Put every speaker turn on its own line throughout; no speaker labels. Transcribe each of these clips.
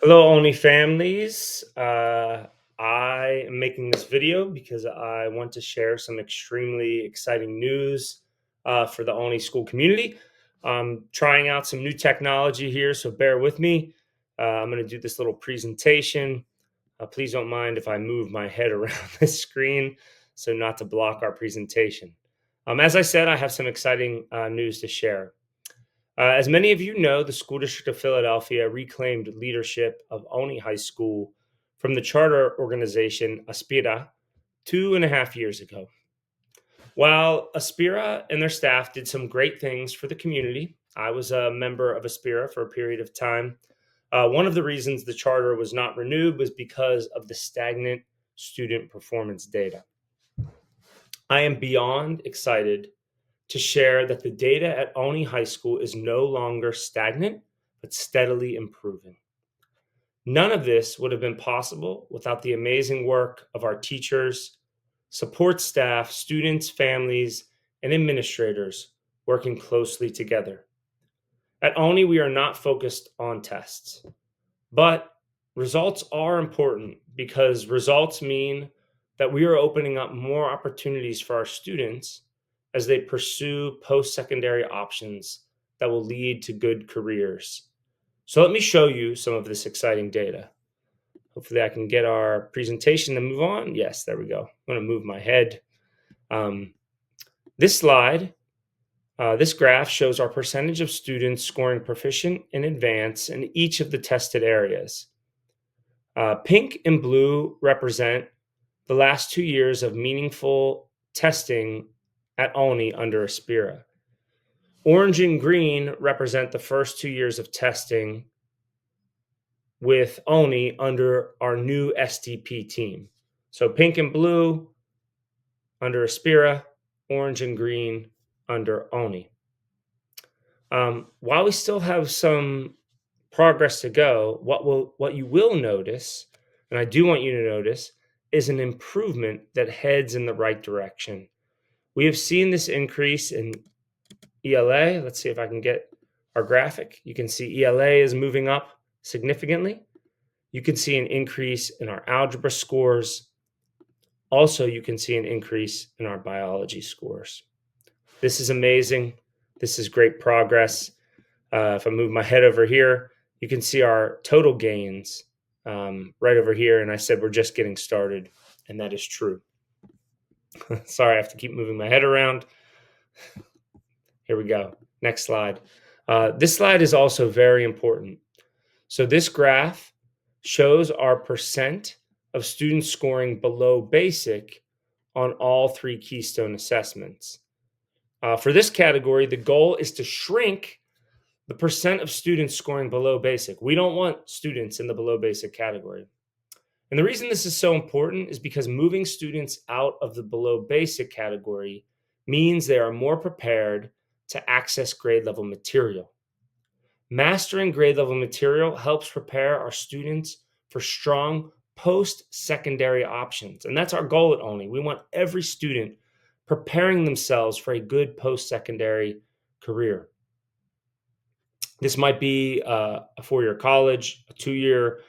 Hello, Olney families. I am making this video because I want to share some extremely exciting news for the Olney school community. I'm trying out some new technology here, so bear with me. I'm going to do this little presentation. Please don't mind if I move my head around the screen so not to block our presentation. As I said, I have some exciting news to share. As many of you know, the School District of Philadelphia reclaimed leadership of Olney High School from the charter organization Aspira 2.5 years ago. While Aspira and their staff did some great things for the community, I was a member of Aspira for a period of time. One of the reasons the charter was not renewed was because of the stagnant student performance data. I am beyond excited to share that the data at Olney High School is no longer stagnant, but steadily improving. None of this would have been possible without the amazing work of our teachers, support staff, students, families, and administrators working closely together. At Olney, we are not focused on tests, but results are important because results mean that we are opening up more opportunities for our students as they pursue post-secondary options that will lead to good careers. So let me show you some of this exciting data. Hopefully I can get our presentation to move on. Yes, there we go. I'm going to move my head. This slide, this graph shows our percentage of students scoring proficient and advanced in each of the tested areas. Pink and blue represent the last 2 years of meaningful testing at Olney under Aspira. Orange and green represent the first 2 years of testing with Olney under our new STP team. So pink and blue under Aspira, orange and green under Olney. While we still have some progress to go, what you will notice, and I do want you to notice, is an improvement that heads in the right direction. We have seen this increase in ELA. Let's see if I can get our graphic. You can see ELA is moving up significantly. You can see an increase in our algebra scores. Also, you can see an increase in our biology scores. This is amazing. This is great progress. If I move my head over here, you can see our total gains right over here. And I said we're just getting started, and that is true. Sorry, I have to keep moving my head around. Here we go. Next slide. This slide is also very important. So this graph shows our percent of students scoring below basic on all 3 Keystone assessments. For this category, the goal is to shrink the percent of students scoring below basic. We don't want students in the below basic category. And the reason this is so important is because moving students out of the below basic category means they are more prepared to access grade level material. Mastering grade level material helps prepare our students for strong post-secondary options. And that's our goal at Olney. We want every student preparing themselves for a good post-secondary career. This might be a 4-year college, a 2-year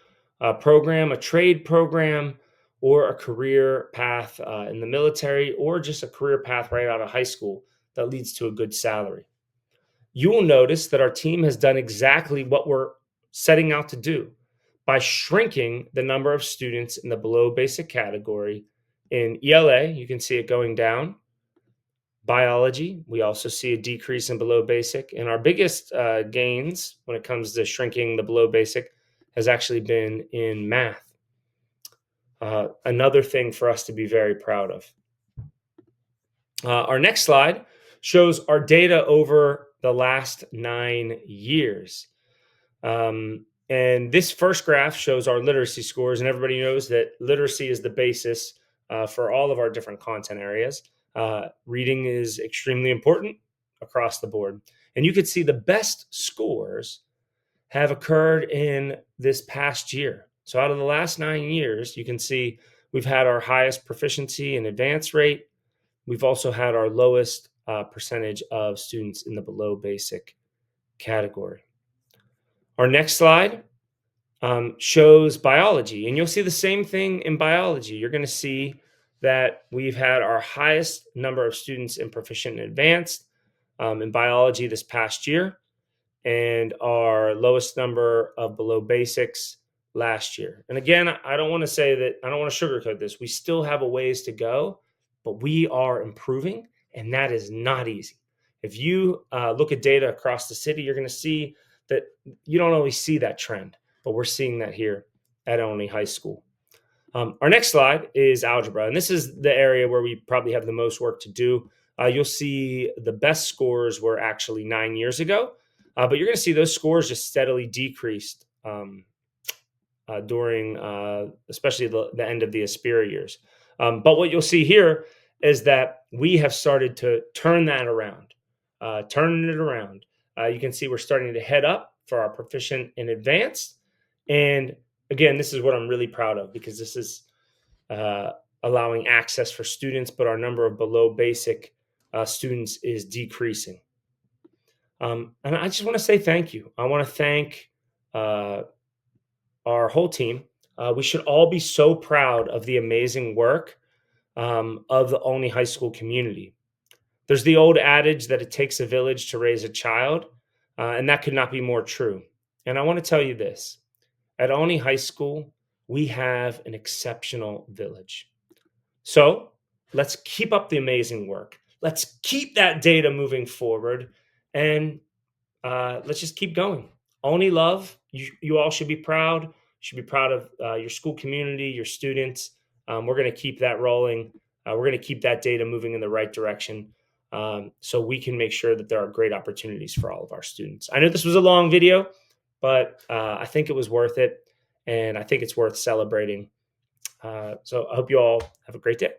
program, a trade program, or a career path in the military, or just a career path right out of high school that leads to a good salary. You will notice that our team has done exactly what we're setting out to do by shrinking the number of students in the below basic category. In ELA, you can see it going down. Biology, we also see a decrease in below basic. And our biggest gains when it comes to shrinking the below basic has actually been in math. Another thing for us to be very proud of. Our next slide shows our data over the last 9 years. And this first graph shows our literacy scores, and everybody knows that literacy is the basis for all of our different content areas. Reading is extremely important across the board. And you can see the best scores have occurred in this past year. So out of the last 9 years, you can see we've had our highest proficiency and advance rate. We've also had our lowest percentage of students in the below basic category. Our next slide shows biology. And you'll see the same thing in biology. You're going to see that we've had our highest number of students in proficient and advanced in biology this past year, and our lowest number of below basics last year. And again, I don't want to say that, I don't want to sugarcoat this. We still have a ways to go, but we are improving, and that is not easy. If you look at data across the city, you're going to see that you don't always see that trend, but we're seeing that here at Olney High School. Our next slide is algebra, and this is the area where we probably have the most work to do. You'll see the best scores were actually 9 years ago, but you're going to see those scores just steadily decreased during especially the end of the Aspira years. But what you'll see here is that we have started to turn that around, turning it around. You can see we're starting to head up for our proficient and advanced. And again, this is what I'm really proud of, because this is allowing access for students, but our number of below basic students is decreasing. And I just want to say thank you. I want to thank our whole team. We should all be so proud of the amazing work of the Olney High School community. There's the old adage that it takes a village to raise a child, and that could not be more true. And I want to tell you this. At Olney High School, we have an exceptional village. So let's keep up the amazing work. Let's keep that data moving forward, and let's just keep going. Olney love. You all should be proud. You should be proud of your school community, your students. We're going to keep that rolling. We're going to keep that data moving in the right direction, so we can make sure that there are great opportunities for all of our students. I know this was a long video, but I think it was worth it, and I think it's worth celebrating. So I hope you all have a great day.